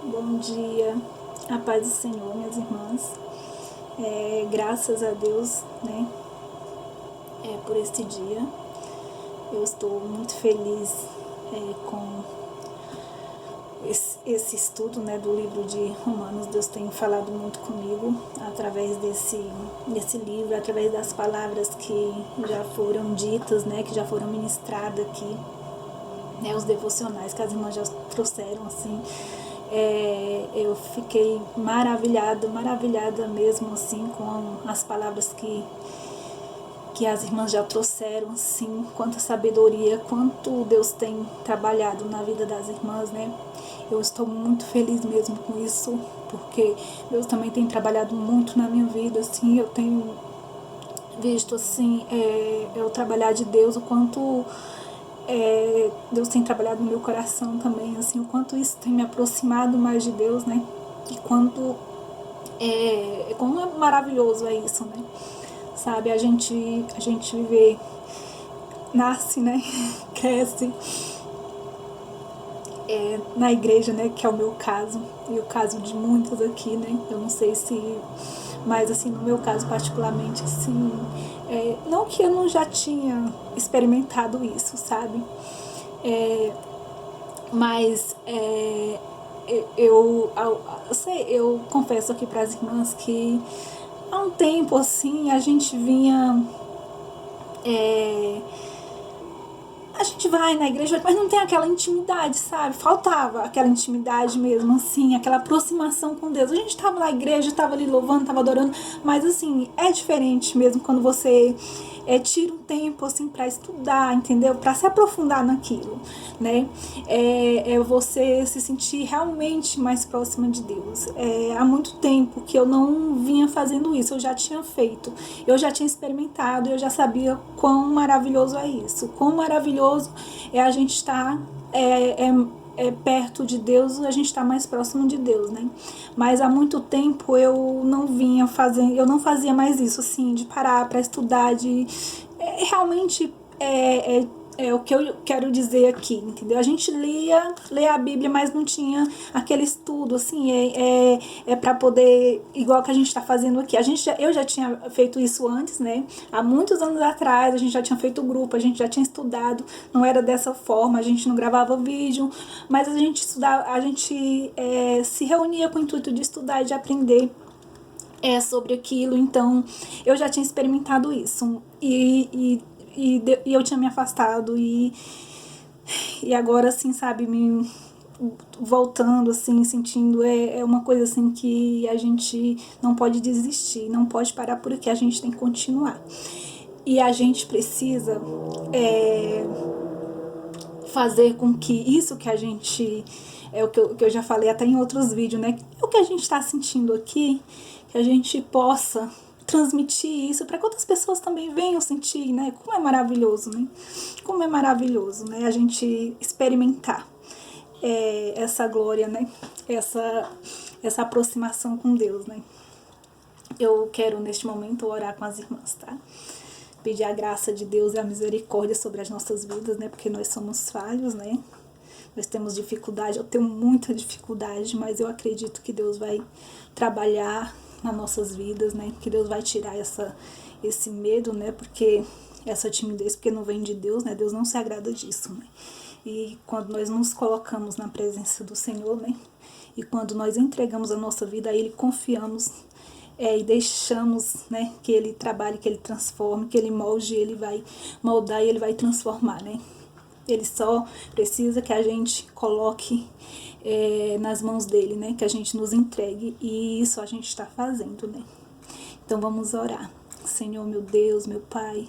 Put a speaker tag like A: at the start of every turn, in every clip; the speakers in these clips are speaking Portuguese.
A: Bom dia, a paz do Senhor, minhas irmãs. Graças a Deus, né, por este dia. Eu estou muito feliz com esse estudo, né, do livro de Romanos. Deus tem falado muito comigo através desse livro, através das palavras que já foram ditas, né, que já foram ministradas aqui, né, os devocionais que as irmãs já trouxeram, assim. Eu fiquei maravilhada mesmo, assim, com as palavras que as irmãs já trouxeram, assim, quanta sabedoria, quanto Deus tem trabalhado na vida das irmãs, né? Eu estou muito feliz mesmo com isso, porque Deus também tem trabalhado muito na minha vida, assim, eu tenho visto, assim, o trabalhar de Deus, o quanto Deus tem trabalhado no meu coração também, assim, o quanto isso tem me aproximado mais de Deus, né? E como é maravilhoso é isso, né? Sabe, a gente vive, nasce, né? Cresce na igreja, né? Que é o meu caso, e o caso de muitas aqui, né? Eu não sei se, mas assim, no meu caso particularmente, assim, não que eu não já tinha experimentado isso, sabe? Mas eu confesso aqui para as irmãs que há um tempo assim a gente vinha. A gente vai na igreja, mas não tem aquela intimidade, sabe? Faltava aquela intimidade mesmo, assim, aquela aproximação com Deus. A gente estava na igreja, estava ali louvando, estava adorando, mas assim, é diferente mesmo quando você tira um tempo, assim, para estudar, entendeu? Para se aprofundar naquilo, né? É você se sentir realmente mais próxima de Deus. Há muito tempo que eu não vinha fazendo isso, eu já tinha feito, eu já tinha experimentado, eu já sabia quão maravilhoso é isso, quão maravilhoso é a gente estar perto de Deus, a gente está mais próximo de Deus, né? Mas há muito tempo eu não fazia mais isso, assim, de parar para estudar, de realmente o que eu quero dizer aqui, entendeu? A gente lia a Bíblia, mas não tinha aquele estudo, assim, para poder, igual que a gente está fazendo aqui. Eu já tinha feito isso antes, né? Há muitos anos atrás, a gente já tinha feito grupo, a gente já tinha estudado, não era dessa forma, a gente não gravava vídeo, mas a gente estudava, a gente se reunia com o intuito de estudar e de aprender sobre aquilo. Então eu já tinha experimentado isso e eu tinha me afastado e agora, assim, sabe, me voltando, assim, sentindo, uma coisa, assim, que a gente não pode desistir, não pode parar por aqui, a gente tem que continuar. E a gente precisa fazer com que isso que a gente, o que eu já falei até em outros vídeos, né, o que a gente está sentindo aqui, que a gente possa transmitir isso para que outras pessoas também venham sentir, né? Como é maravilhoso, né? Como é maravilhoso, né? A gente experimentar essa glória, né? Essa aproximação com Deus, né? Eu quero neste momento orar com as irmãs, tá? Pedir a graça de Deus e a misericórdia sobre as nossas vidas, né? Porque nós somos falhos, né? Nós temos dificuldade, eu tenho muita dificuldade, mas eu acredito que Deus vai trabalhar nas nossas vidas, né? Que Deus vai tirar esse medo, né? Porque essa timidez, porque não vem de Deus, né? Deus não se agrada disso, né? E quando nós nos colocamos na presença do Senhor, né? E quando nós entregamos a nossa vida a Ele, confiamos e deixamos, né, que Ele trabalhe, que Ele transforme, que Ele molde, Ele vai moldar e Ele vai transformar, né? Ele só precisa que a gente coloque nas mãos dele, né? Que a gente nos entregue, e isso a gente está fazendo, né? Então vamos orar. Senhor, meu Deus, meu Pai,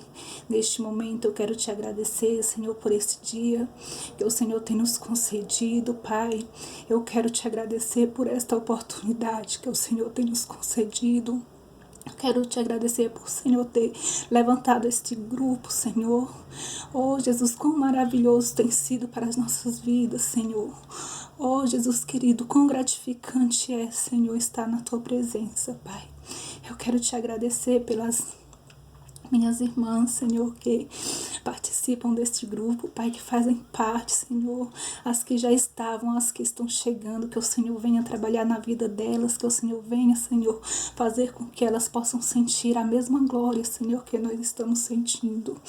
A: neste momento eu quero te agradecer, Senhor, por esse dia que o Senhor tem nos concedido, Pai. Eu quero te agradecer por esta oportunidade que o Senhor tem nos concedido. Eu quero te agradecer por, Senhor, ter levantado este grupo, Senhor. Oh, Jesus, quão maravilhoso tem sido para as nossas vidas, Senhor. Oh, Jesus querido, quão gratificante é, Senhor, estar na tua presença, Pai. Eu quero te agradecer pelas minhas irmãs, Senhor, que participam participam deste grupo, Pai, que fazem parte, Senhor, as que já estavam, as que estão chegando, que o Senhor venha trabalhar na vida delas, que o Senhor venha, Senhor, fazer com que elas possam sentir a mesma glória, Senhor, que nós estamos sentindo.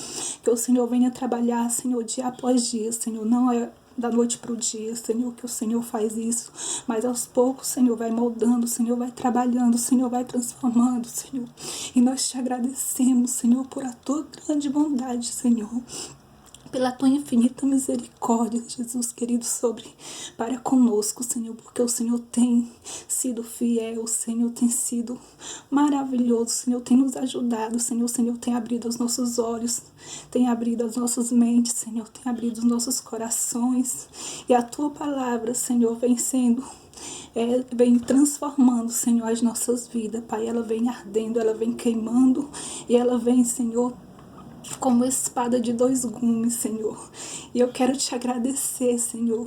A: Que o Senhor venha trabalhar, Senhor, dia após dia, Senhor, não é da noite para o dia, Senhor, que o Senhor faz isso, mas aos poucos, Senhor, vai moldando, o Senhor vai trabalhando, o Senhor vai transformando, Senhor, e nós te agradecemos, Senhor, por a tua grande bondade, Senhor, pela tua infinita misericórdia, Jesus querido, para conosco, Senhor, porque o Senhor tem sido fiel, o Senhor tem sido maravilhoso, o Senhor tem nos ajudado, Senhor, o Senhor tem abrido os nossos olhos, tem abrido as nossas mentes, Senhor, tem abrido os nossos corações, e a tua palavra, Senhor, vem transformando, Senhor, as nossas vidas, Pai, ela vem ardendo, ela vem queimando, e ela vem, Senhor, como espada de dois gumes, Senhor. E eu quero te agradecer, Senhor,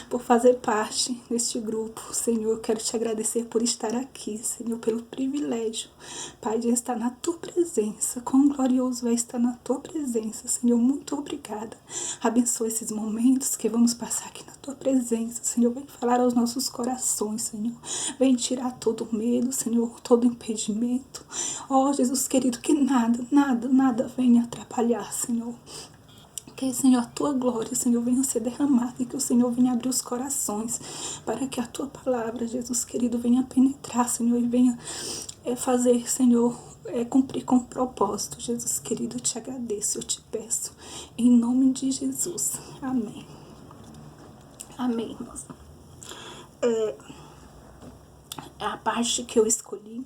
A: por fazer parte deste grupo, Senhor. Eu quero te agradecer por estar aqui, Senhor, pelo privilégio, Pai, de estar na tua presença. Quão glorioso é estar na tua presença, Senhor. Muito obrigada. Abençoa esses momentos que vamos passar aqui na tua presença, Senhor. Vem falar aos nossos corações, Senhor. Vem tirar todo o medo, Senhor, todo impedimento. Ó, Jesus querido, que nada venha atrapalhar, Senhor. Que, Senhor, a tua glória, Senhor, venha ser derramada e que o Senhor venha abrir os corações para que a tua palavra, Jesus querido, venha penetrar, Senhor, e venha fazer, Senhor, cumprir com o propósito. Jesus querido, eu te agradeço, eu te peço, em nome de Jesus. Amém. Amém, irmãos. A parte que eu escolhi,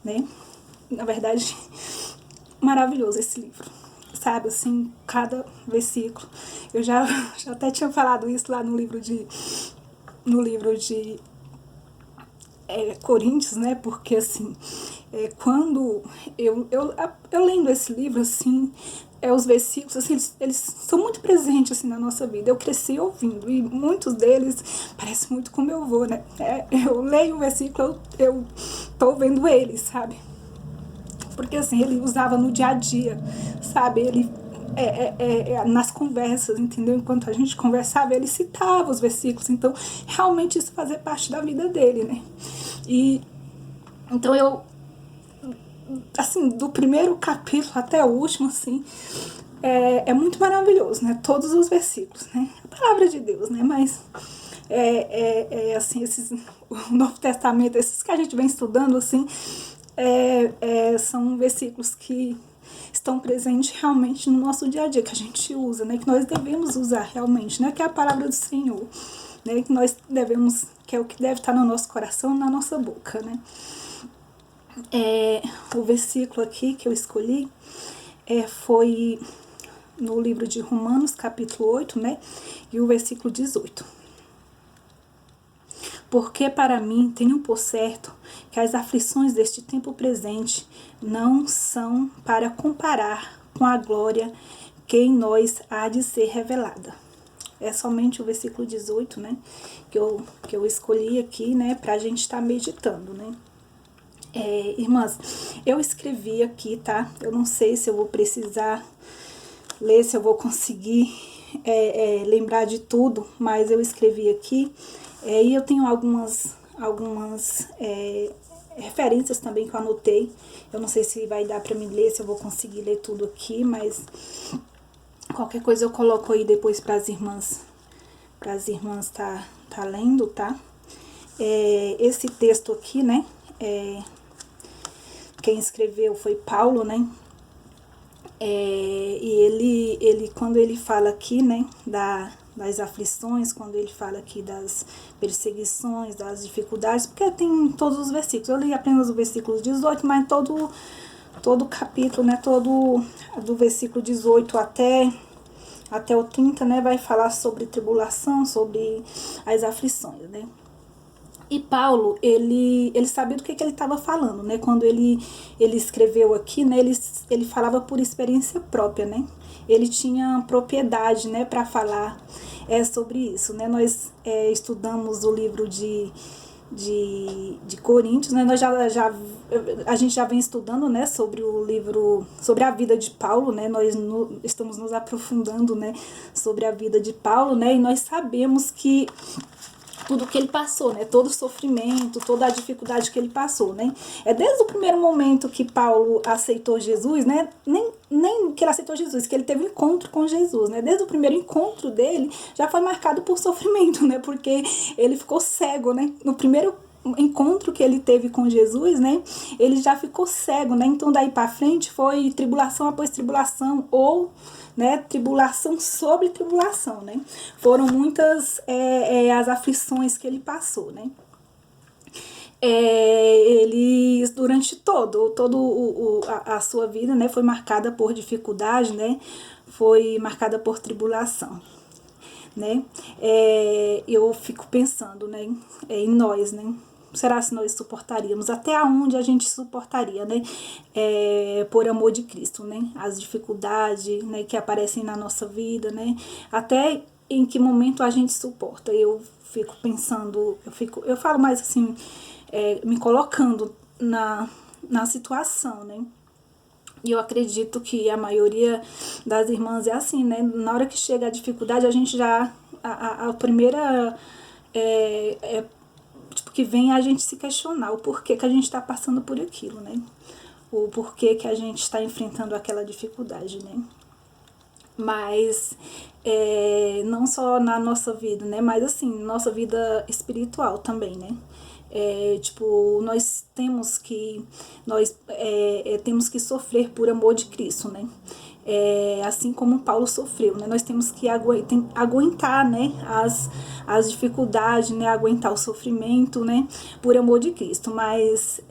A: né? Na verdade, maravilhoso esse livro. Sabe, assim, cada versículo. Eu já até tinha falado isso lá no livro de Coríntios, né? Porque, assim, quando eu lendo esse livro, assim, os versículos, assim, eles são muito presentes, assim, na nossa vida. Eu cresci ouvindo, e muitos deles parecem muito com o meu avô, né? Eu leio o versículo, eu tô vendo ele, sabe? Porque, assim, ele usava no dia a dia, sabe? Ele, nas conversas, entendeu? Enquanto a gente conversava, ele citava os versículos. Então, realmente isso fazia parte da vida dele, né? E, então, eu, assim, do primeiro capítulo até o último, assim, é muito maravilhoso, né? Todos os versículos, né? A palavra de Deus, né? Mas, assim, o Novo Testamento, esses que a gente vem estudando, assim, são versículos que estão presentes realmente no nosso dia a dia, que a gente usa, né? Que nós devemos usar realmente, né? Que é a palavra do Senhor, né? Que nós devemos, que é o que deve estar no nosso coração, na nossa boca, né? O versículo aqui que eu escolhi foi no livro de Romanos, capítulo 8, né? E o versículo 18. Porque para mim tenho por certo que as aflições deste tempo presente não são para comparar com a glória que em nós há de ser revelada. É somente o versículo 18, né, que eu escolhi aqui, né, para a gente estar meditando, né. Irmãs, eu escrevi aqui, tá? Eu não sei se eu vou precisar ler, se eu vou conseguir lembrar de tudo, mas eu escrevi aqui. E eu tenho algumas referências também que eu anotei. Eu não sei se vai dar para me ler, se eu vou conseguir ler tudo aqui, mas qualquer coisa eu coloco aí depois para as irmãs tá lendo, tá? Esse texto aqui, né? Quem escreveu foi Paulo, né? E ele quando ele fala aqui, né, das aflições, quando ele fala aqui das perseguições, das dificuldades, porque tem todos os versículos. Eu li apenas o versículo 18, mas todo o capítulo, né, do versículo 18 até o 30, né, vai falar sobre tribulação, sobre as aflições, né. E Paulo, ele sabia do que ele estava falando, né? Quando ele escreveu aqui, né? Ele falava por experiência própria, né? Ele tinha propriedade, né? Para falar sobre isso, né? Nós estudamos o livro de Coríntios, né? A gente já vem estudando, né, sobre o livro, sobre a vida de Paulo, né? Estamos nos aprofundando, né, sobre a vida de Paulo, né? E nós sabemos que tudo que ele passou, né? Todo o sofrimento, toda a dificuldade que ele passou, né? É desde o primeiro momento que Paulo aceitou Jesus, né? Nem que ele aceitou Jesus, que ele teve um encontro com Jesus, né? Desde o primeiro encontro dele já foi marcado por sofrimento, né? Porque ele ficou cego, né? No primeiro encontro que ele teve com Jesus, né, ele já ficou cego, né, então daí para frente foi tribulação após tribulação, ou, né, tribulação sobre tribulação, né, foram muitas as aflições que ele passou, né. Ele, durante a sua vida, né, foi marcada por dificuldade, né, foi marcada por tribulação, né. Eu fico pensando, né, em nós, né, será se nós suportaríamos? Até onde a gente suportaria, né? Por amor de Cristo, né? As dificuldades, né, que aparecem na nossa vida, né? Até em que momento a gente suporta? Eu fico pensando, eu falo mais assim, me colocando na situação, né? E eu acredito que a maioria das irmãs é assim, né? Na hora que chega a dificuldade, a gente já... A primeira... tipo, que vem a gente se questionar o porquê que a gente está passando por aquilo, né? O porquê que a gente está enfrentando aquela dificuldade, né? Mas não só na nossa vida, né? Mas assim, nossa vida espiritual também, né? Tipo, nós temos que sofrer por amor de Cristo, né? Assim como Paulo sofreu, né? Nós temos que aguentar, né, as dificuldades, né, aguentar o sofrimento, né, por amor de Cristo. Mas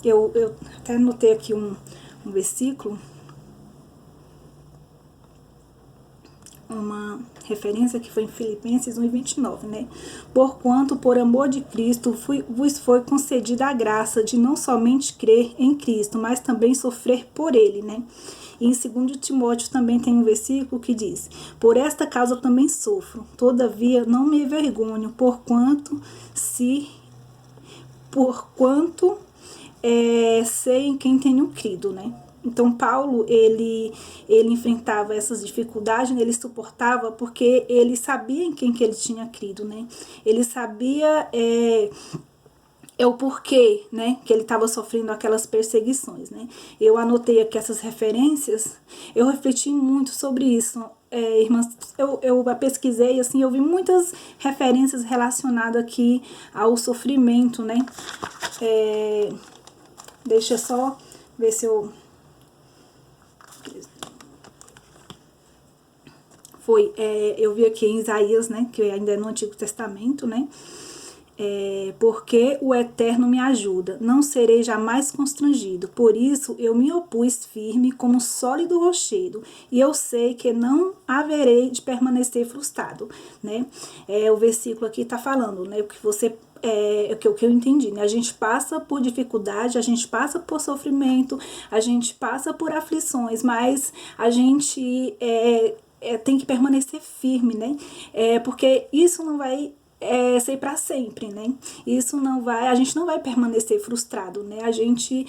A: eu até anotei aqui um versículo, uma referência que foi em Filipenses 1:29, né? Porquanto, por amor de Cristo, vos foi concedida a graça de não somente crer em Cristo, mas também sofrer por Ele, né? E em 2 Timóteo também tem um versículo que diz: por esta causa eu também sofro, todavia não me envergonho, porquanto sei em quem tenho crido, né? Então Paulo, ele enfrentava essas dificuldades, né? Ele suportava porque ele sabia em quem que ele tinha crido, né? Ele sabia o porquê, né, que ele estava sofrendo aquelas perseguições, né? Eu anotei aqui essas referências, eu refleti muito sobre isso, irmãs, eu pesquisei, assim, eu vi muitas referências relacionadas aqui ao sofrimento, né? Deixa eu só ver se eu... eu vi aqui em Isaías, né, que ainda é no Antigo Testamento, né? Porque o Eterno me ajuda, não serei jamais constrangido, por isso eu me opus firme como sólido rochedo, e eu sei que não haverei de permanecer frustrado, né? O versículo aqui está falando, né, o que você... o que eu entendi, né? A gente passa por dificuldade, a gente passa por sofrimento, a gente passa por aflições, mas a gente tem que permanecer firme, né? Porque isso não vai ser para sempre, né? Isso não vai, a gente não vai permanecer frustrado, né? A gente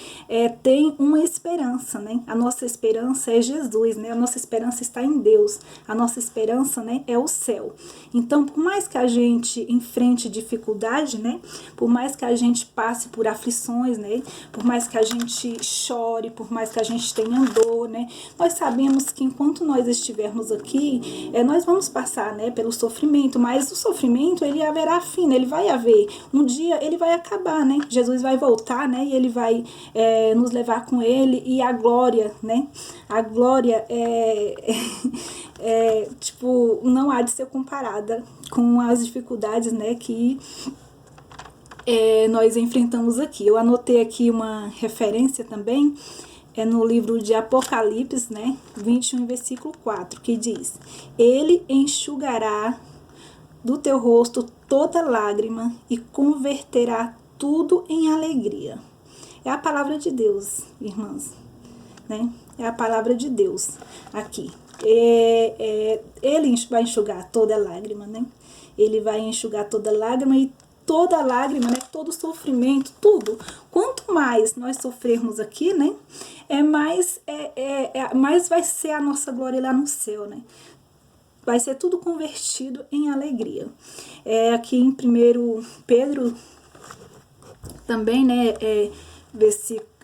A: tem uma esperança, né? A nossa esperança é Jesus, né? A nossa esperança está em Deus. A nossa esperança, né, é o céu. Então, por mais que a gente enfrente dificuldade, né? Por mais que a gente passe por aflições, né? Por mais que a gente chore, por mais que a gente tenha dor, né? Nós sabemos que enquanto nós estivermos aqui, nós vamos passar, né, pelo sofrimento, mas o sofrimento, ele haverá fim, né? Ele vai haver. Um dia ele vai acabar, né? Jesus vai voltar, né? E ele vai nos levar com ele, e a glória, né? A glória tipo, não há de ser comparada com as dificuldades, né, que nós enfrentamos aqui. Eu anotei aqui uma referência também, no livro de Apocalipse, né, 21, versículo 4, que diz: ele enxugará do teu rosto toda lágrima e converterá tudo em alegria. É a palavra de Deus, irmãs, né? É a palavra de Deus aqui. Ele vai enxugar toda lágrima, né? Ele vai enxugar toda lágrima, toda lágrima, né, todo sofrimento, tudo. Quanto mais nós sofrermos aqui, né, mais vai ser a nossa glória lá no céu, né? Vai ser tudo convertido em alegria. Aqui em 1 Pedro também, né,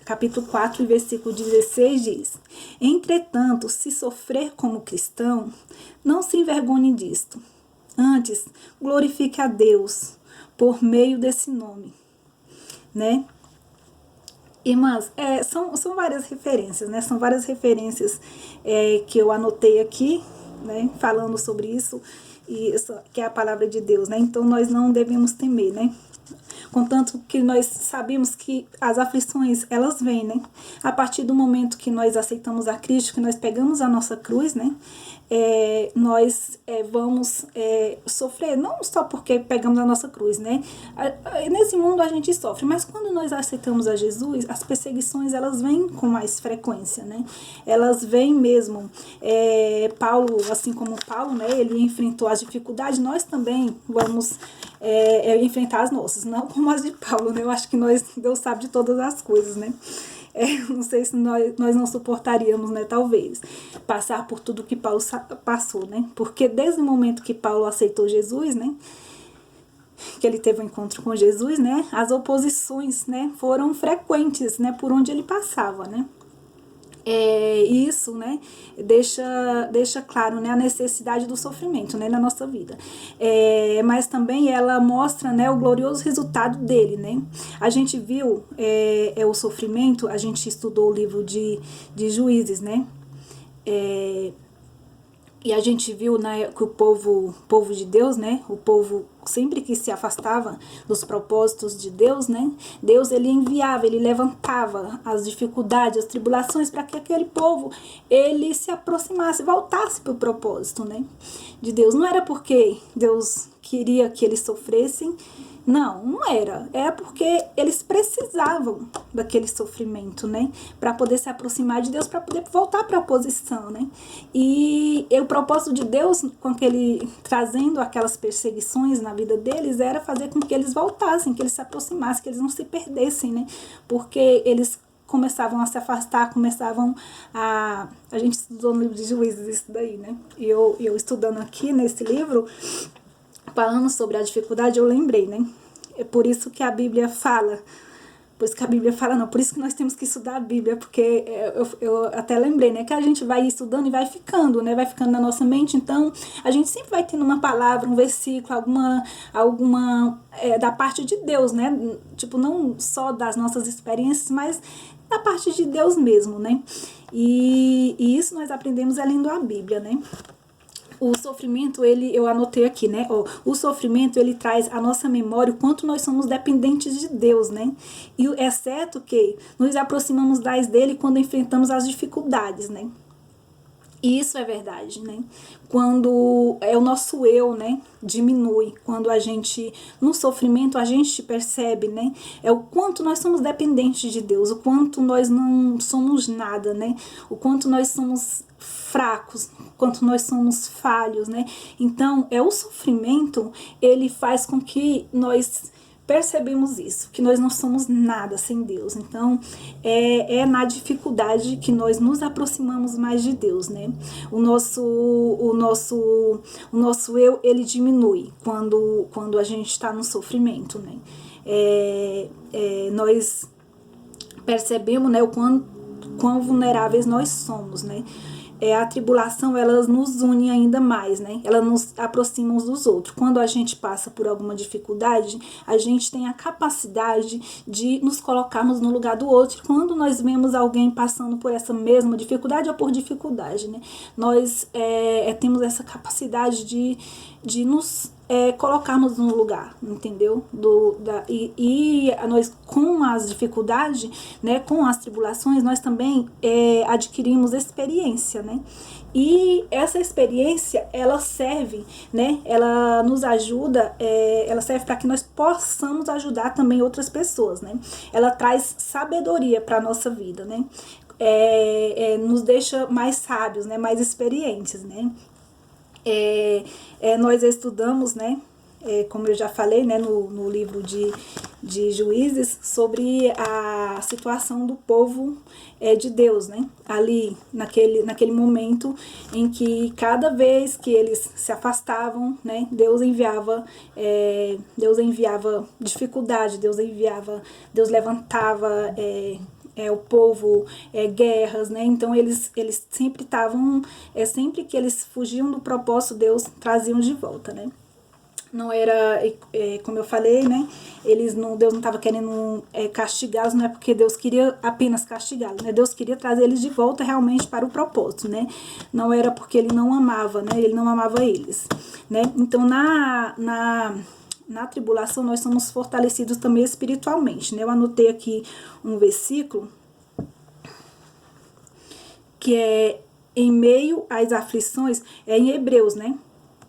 A: capítulo 4, versículo 16 diz: entretanto, se sofrer como cristão, não se envergonhe disto. Antes, glorifique a Deus por meio desse nome, né? Irmãs, são várias referências, né? São várias referências que eu anotei aqui, né? Falando sobre isso, e isso, que é a palavra de Deus, né? Então, nós não devemos temer, né? Contanto que nós sabemos que as aflições, elas vêm, né? A partir do momento que nós aceitamos a Cristo, que nós pegamos a nossa cruz, né? Nós vamos sofrer, não só porque pegamos a nossa cruz, né? Nesse mundo a gente sofre, mas quando nós aceitamos a Jesus, as perseguições, elas vêm com mais frequência, né? Elas vêm mesmo. Paulo, assim como Paulo, né? Ele enfrentou as dificuldades, nós também vamos enfrentar as nossas, não como as de Paulo, né? Eu acho que Deus sabe de todas as coisas, né? Não sei se nós não suportaríamos, né, talvez, passar por tudo que Paulo passou, né? Porque desde o momento que Paulo aceitou Jesus, né, que ele teve um encontro com Jesus, né, as oposições, né, foram frequentes, né, por onde ele passava, né? Isso, né, deixa claro, né, a necessidade do sofrimento, né, na nossa vida. Mas também ela mostra, né, o glorioso resultado dele, né. A gente viu o sofrimento, a gente estudou o livro de Juízes, né, e a gente viu, né, que o povo de Deus, né, o povo sempre que se afastava dos propósitos de Deus, né, Deus ele enviava, ele levantava as dificuldades, as tribulações para que aquele povo ele se aproximasse, voltasse para o propósito, né, de Deus. Não era porque Deus queria que eles sofressem, não era. É porque eles precisavam daquele sofrimento, né? Para poder se aproximar de Deus, para poder voltar para a posição, né? E o propósito de Deus, trazendo aquelas perseguições na vida deles, era fazer com que eles voltassem, que eles se aproximassem, que eles não se perdessem, né? Porque eles começavam a se afastar, a gente estudou no livro de Juízes isso daí, né? E eu estudando aqui nesse livro, falando sobre a dificuldade, eu lembrei, né? É por isso que a Bíblia fala, por isso que nós temos que estudar a Bíblia, porque eu até lembrei, né, que a gente vai estudando e vai ficando, né, vai ficando na nossa mente, então a gente sempre vai tendo uma palavra, um versículo, alguma da parte de Deus, né, tipo, não só das nossas experiências, mas da parte de Deus mesmo, né, e isso nós aprendemos lendo a Bíblia, né. O sofrimento, eu anotei aqui, né? O sofrimento, ele traz à nossa memória o quanto nós somos dependentes de Deus, né? E é certo que nos aproximamos mais dele quando enfrentamos as dificuldades, né? E isso é verdade, né? Quando o nosso eu, né, diminui, quando a gente, no sofrimento, a gente percebe, né, o quanto nós somos dependentes de Deus, o quanto nós não somos nada, né, o quanto nós somos fracos, o quanto nós somos falhos, né. Então, o sofrimento, ele faz com que nós percebemos isso, que nós não somos nada sem Deus. Então, é na dificuldade que nós nos aproximamos mais de Deus, né? O nosso eu, ele diminui quando a gente está no sofrimento, né? Nós percebemos, né, o quão vulneráveis nós somos, né? A tribulação, ela nos une ainda mais, né? Ela nos aproxima uns dos outros. Quando a gente passa por alguma dificuldade, a gente tem a capacidade de nos colocarmos no lugar do outro. Quando nós vemos alguém passando por essa mesma dificuldade ou por dificuldade, né? Nós temos essa capacidade de nos colocarmos no lugar, entendeu? E nós, com as dificuldades, né, com as tribulações, nós também adquirimos experiência, né? E essa experiência, ela serve, né? Ela nos ajuda, ela serve para que nós possamos ajudar também outras pessoas, né? Ela traz sabedoria para a nossa vida, né? Nos deixa mais sábios, né? Mais experientes, né? Nós estudamos, né, como eu já falei, né, no livro de Juízes, sobre a situação do povo de Deus, né? Ali, naquele momento em que cada vez que eles se afastavam, né, Deus enviava dificuldade, Deus levantava o povo, guerras, né? Então eles sempre estavam, sempre que eles fugiam do propósito, Deus traziam de volta, né? Não era, como eu falei, né? Deus não estava querendo castigá-los, não é porque Deus queria apenas castigá-los, né? Deus queria trazer eles de volta realmente para o propósito, né? Não era porque ele não amava, né? Ele não amava eles, né? Então, na tribulação, nós somos fortalecidos também espiritualmente, né? Eu anotei aqui um versículo que é em meio às aflições, em Hebreus, né?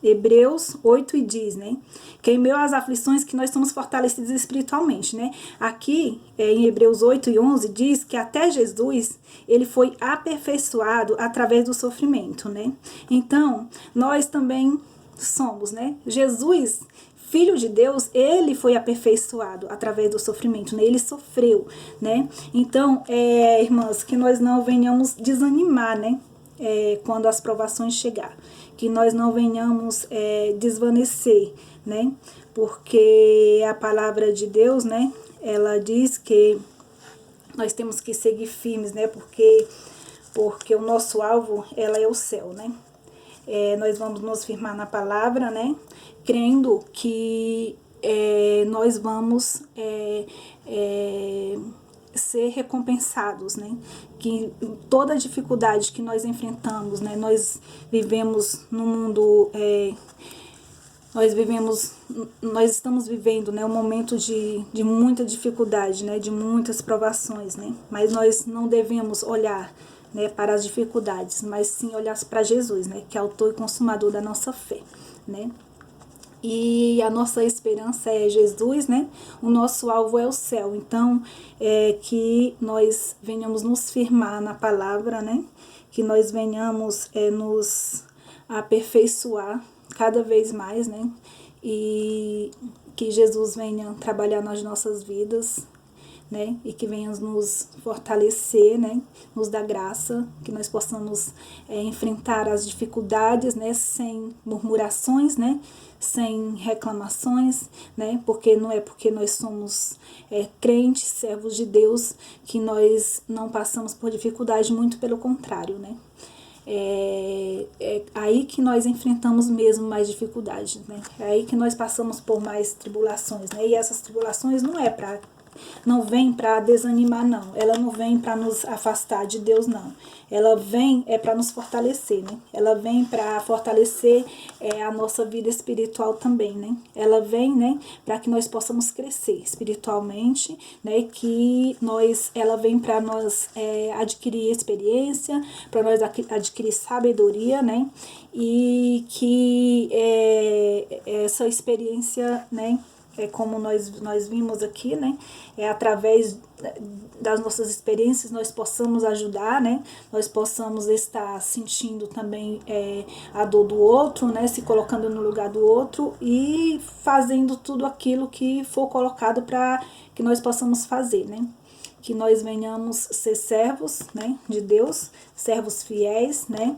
A: Hebreus 8 e diz, né? Que em meio às aflições que nós somos fortalecidos espiritualmente, né? Aqui, em Hebreus 8 e 11, diz que até Jesus, ele foi aperfeiçoado através do sofrimento, né? Então, nós também somos, né? Jesus, Filho de Deus, ele foi aperfeiçoado através do sofrimento, né? Ele sofreu, né? Então, irmãs, que nós não venhamos desanimar, né? Quando as provações chegar, que nós não venhamos desvanecer, né? Porque a palavra de Deus, né? Ela diz que nós temos que seguir firmes, né? Porque o nosso alvo, ela é o céu, né? Nós vamos nos firmar na palavra, né? Crendo que nós vamos ser recompensados, né? Que toda dificuldade que nós enfrentamos, né? Nós vivemos num mundo, nós estamos vivendo, né? Um momento de muita dificuldade, né? De muitas provações, né? Mas nós não devemos olhar, né, para as dificuldades, mas sim olhar para Jesus, né? Que é autor e consumador da nossa fé, né? E a nossa esperança é Jesus, né? O nosso alvo é o céu. Então, que nós venhamos nos firmar na palavra, né? Que nós venhamos nos aperfeiçoar cada vez mais, né? E que Jesus venha trabalhar nas nossas vidas, né? E que venha nos fortalecer, né? Nos dar graça, que nós possamos enfrentar as dificuldades, né? Sem murmurações, né? Sem reclamações, né? Porque não é porque nós somos crentes, servos de Deus, que nós não passamos por dificuldade, muito pelo contrário, né? É aí que nós enfrentamos mesmo mais dificuldades, né? É aí que nós passamos por mais tribulações, né? E essas tribulações não vem para desanimar, não. Ela não vem para nos afastar de Deus, não. Ela vem para nos fortalecer, né? Ela vem para fortalecer a nossa vida espiritual também, né? Ela vem, né, para que nós possamos crescer espiritualmente, né? Ela vem para nós adquirir experiência, para nós adquirir sabedoria, né? E que essa experiência, né? Como nós vimos aqui, né? Através das nossas experiências nós possamos ajudar, né? Nós possamos estar sentindo também a dor do outro, né? Se colocando no lugar do outro e fazendo tudo aquilo que for colocado para que nós possamos fazer, né? Que nós venhamos ser servos, né, de Deus, servos fiéis, né,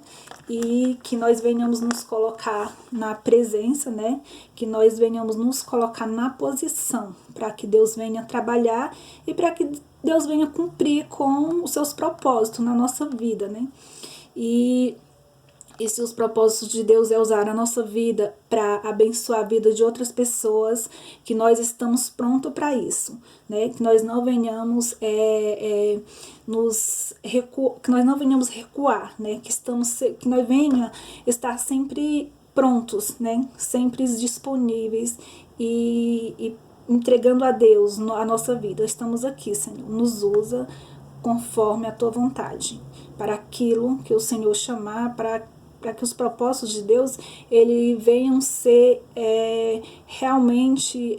A: e que nós venhamos nos colocar na presença, né, que nós venhamos nos colocar na posição para que Deus venha trabalhar e para que Deus venha cumprir com os seus propósitos na nossa vida, né. E se os propósitos de Deus é usar a nossa vida para abençoar a vida de outras pessoas, que nós estamos prontos para isso, né? Que nós não venhamos que nós não venhamos recuar, né? Que nós venha estar sempre prontos, né? Sempre disponíveis e entregando a Deus a nossa vida. Estamos aqui, Senhor. Nos usa conforme a tua vontade, para aquilo que o Senhor chamar, para que os propósitos de Deus ele venham ser realmente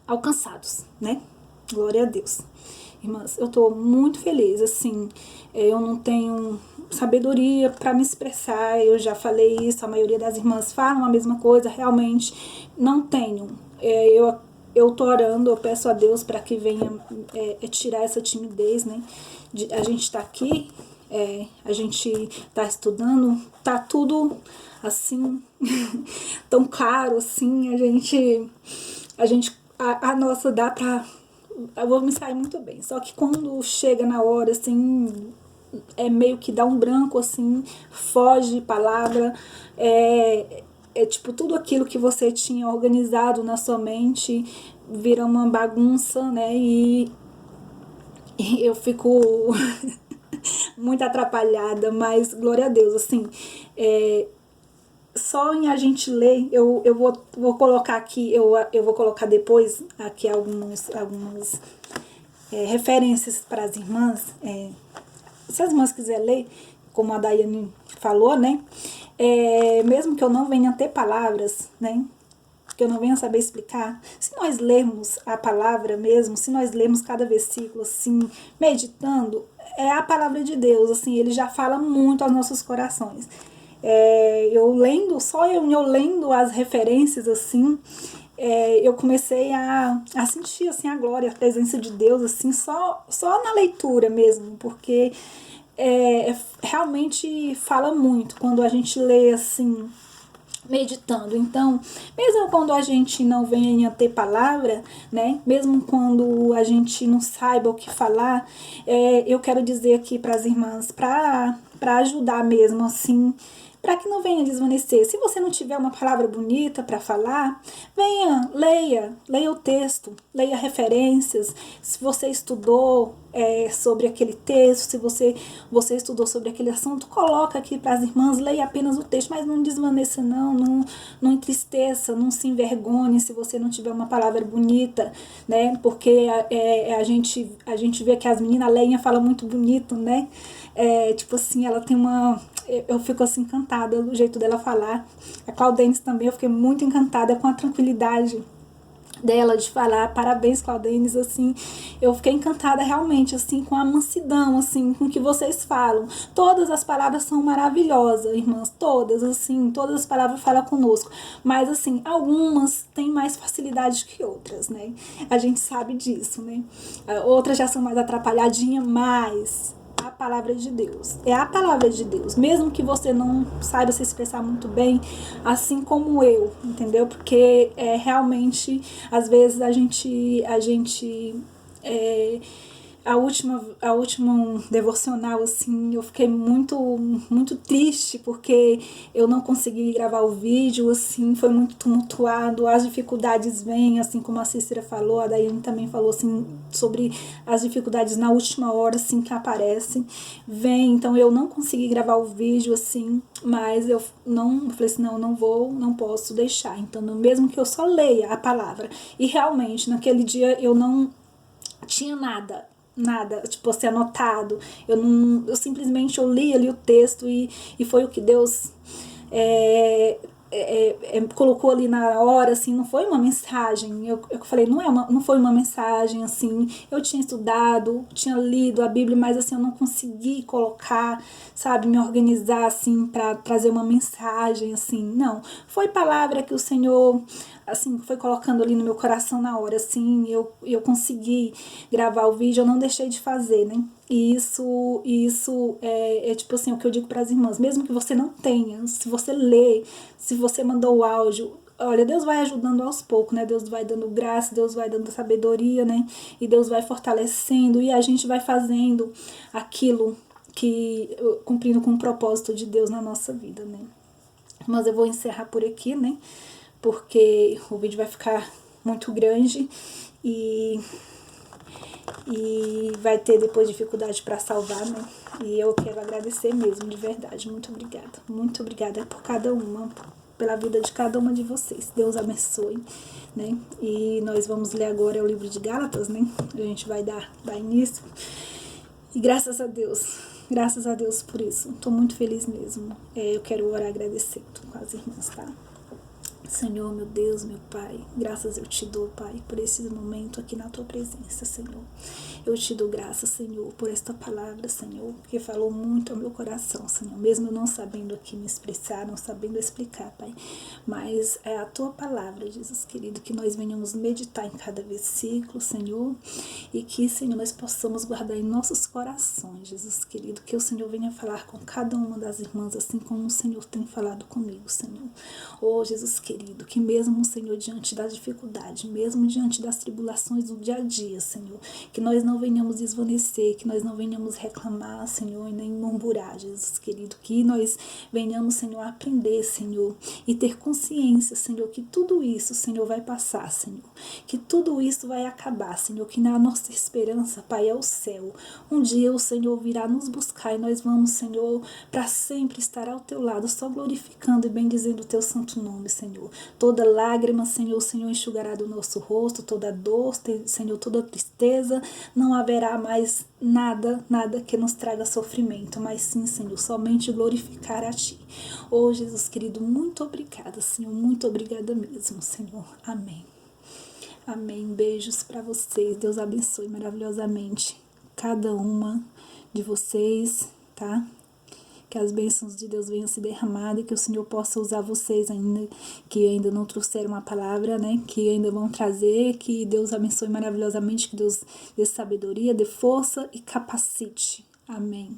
A: alcançados, né? Glória a Deus. Irmãs, eu tô muito feliz, assim, eu não tenho sabedoria para me expressar. Eu já falei isso, a maioria das irmãs falam a mesma coisa, realmente não tenho. Eu tô orando, eu peço a Deus para que venha tirar essa timidez, né? A gente tá aqui, a gente tá estudando, tá tudo assim, tão caro assim, a nossa dá pra... Eu vou me sair muito bem. Só que quando chega na hora, assim, meio que dá um branco, assim, foge palavra, tipo, tudo aquilo que você tinha organizado na sua mente vira uma bagunça, né? E eu fico muito atrapalhada, mas glória a Deus, assim, só em a gente ler, eu vou colocar aqui, eu vou colocar depois aqui algumas referências para as irmãs, se as irmãs quiserem ler, como a Daiane falou, né, mesmo que eu não venha ter palavras, né, que eu não venha saber explicar, se nós lermos a palavra mesmo, se nós lermos cada versículo assim, meditando, é a palavra de Deus, assim, ele já fala muito aos nossos corações. Eu lendo as referências assim, eu comecei a sentir assim a glória, a presença de Deus assim, só na leitura mesmo, porque realmente fala muito quando a gente lê assim, meditando. Então, mesmo quando a gente não venha a ter palavra, né, mesmo quando a gente não saiba o que falar, eu quero dizer aqui para as irmãs, para ajudar mesmo, assim, para que não venha desvanecer. Se você não tiver uma palavra bonita para falar, venha, leia o texto, leia referências. Se você estudou sobre aquele texto, se você estudou sobre aquele assunto, coloca aqui para as irmãs, leia apenas o texto, mas não desvaneça não entristeça, não se envergonhe se você não tiver uma palavra bonita, né? Porque a gente vê que as meninas, a Leinha fala muito bonito, né? Tipo assim, ela tem uma... Eu fico assim encantada do jeito dela falar. A Claudênis também, eu fiquei muito encantada com a tranquilidade dela de falar. Parabéns, Claudênis, assim, eu fiquei encantada realmente, assim, com a mansidão, assim, com o que vocês falam. Todas as palavras são maravilhosas, irmãs, todas, assim, todas as palavras falam conosco, mas, assim, algumas têm mais facilidade que outras, né? A gente sabe disso, né? Outras já são mais atrapalhadinhas, mas... a palavra de Deus, é a palavra de Deus, mesmo que você não saiba se expressar muito bem, assim como eu, entendeu? Porque realmente, às vezes a gente a última devocional, assim, eu fiquei muito triste, porque eu não consegui gravar o vídeo, assim, foi muito tumultuado, as dificuldades vêm, assim como a Cícera falou, a Daiane também falou, assim, sobre as dificuldades na última hora, assim, que aparecem, vem, então eu não consegui gravar o vídeo, assim, mas eu falei assim, não posso deixar, então mesmo que eu só leia a palavra, e realmente, naquele dia eu não tinha nada, tipo assim, anotado. Eu simplesmente li ali o texto e foi o que Deus colocou ali na hora, assim, não foi uma mensagem. Eu falei, não foi uma mensagem, assim. Eu tinha estudado, tinha lido a Bíblia, mas assim, eu não consegui colocar, sabe, me organizar, assim, para trazer uma mensagem, assim. Não, foi palavra que o Senhor, assim, foi colocando ali no meu coração na hora, assim, eu consegui gravar o vídeo, eu não deixei de fazer, né? E isso é tipo assim, o que eu digo para as irmãs, mesmo que você não tenha, se você lê, se você mandou o áudio, olha, Deus vai ajudando aos poucos, né? Deus vai dando graça, Deus vai dando sabedoria, né? E Deus vai fortalecendo e a gente vai fazendo aquilo que, cumprindo com o propósito de Deus na nossa vida, né? Mas eu vou encerrar por aqui, né? Porque o vídeo vai ficar muito grande e vai ter depois dificuldade para salvar, né? E eu quero agradecer mesmo, de verdade. Muito obrigada por cada uma, pela vida de cada uma de vocês. Deus abençoe, né? E nós vamos ler agora o livro de Gálatas, né? A gente vai dar início. E graças a Deus por isso. Estou muito feliz mesmo. Eu quero orar agradecendo com as irmãs, tá? Senhor, meu Deus, meu Pai, graças eu te dou, Pai, por esse momento aqui na tua presença, Senhor. Eu te dou graças, Senhor, por esta palavra, Senhor, que falou muito ao meu coração, Senhor, mesmo eu não sabendo aqui me expressar, não sabendo explicar, Pai, mas é a tua palavra, Jesus querido, que nós venhamos meditar em cada versículo, Senhor, e que, Senhor, nós possamos guardar em nossos corações, Jesus querido, que o Senhor venha falar com cada uma das irmãs, assim como o Senhor tem falado comigo, Senhor. Oh, Jesus querido, que mesmo, Senhor, diante da dificuldade, mesmo diante das tribulações do dia a dia, Senhor, que nós não venhamos desvanecer, que nós não venhamos reclamar, Senhor, e nem murmurar, Jesus querido, que nós venhamos, Senhor, aprender, Senhor, e ter consciência, Senhor, que tudo isso, Senhor, vai passar, Senhor, que tudo isso vai acabar, Senhor, que na nossa esperança, Pai, é o céu. Um dia o Senhor virá nos buscar e nós vamos, Senhor, para sempre estar ao teu lado, só glorificando e bendizendo o teu santo nome, Senhor. Toda lágrima, Senhor, o Senhor enxugará do nosso rosto, toda dor, Senhor, toda tristeza, não haverá mais nada que nos traga sofrimento, mas sim, Senhor, somente glorificar a Ti. Oh, Jesus querido, muito obrigada, Senhor, muito obrigada mesmo, Senhor. Amém. Amém. Beijos para vocês. Deus abençoe maravilhosamente cada uma de vocês, tá? Que as bênçãos de Deus venham se derramar e que o Senhor possa usar vocês ainda, que ainda não trouxeram a palavra, né? Que ainda vão trazer, que Deus abençoe maravilhosamente, que Deus dê sabedoria, dê força e capacite. Amém.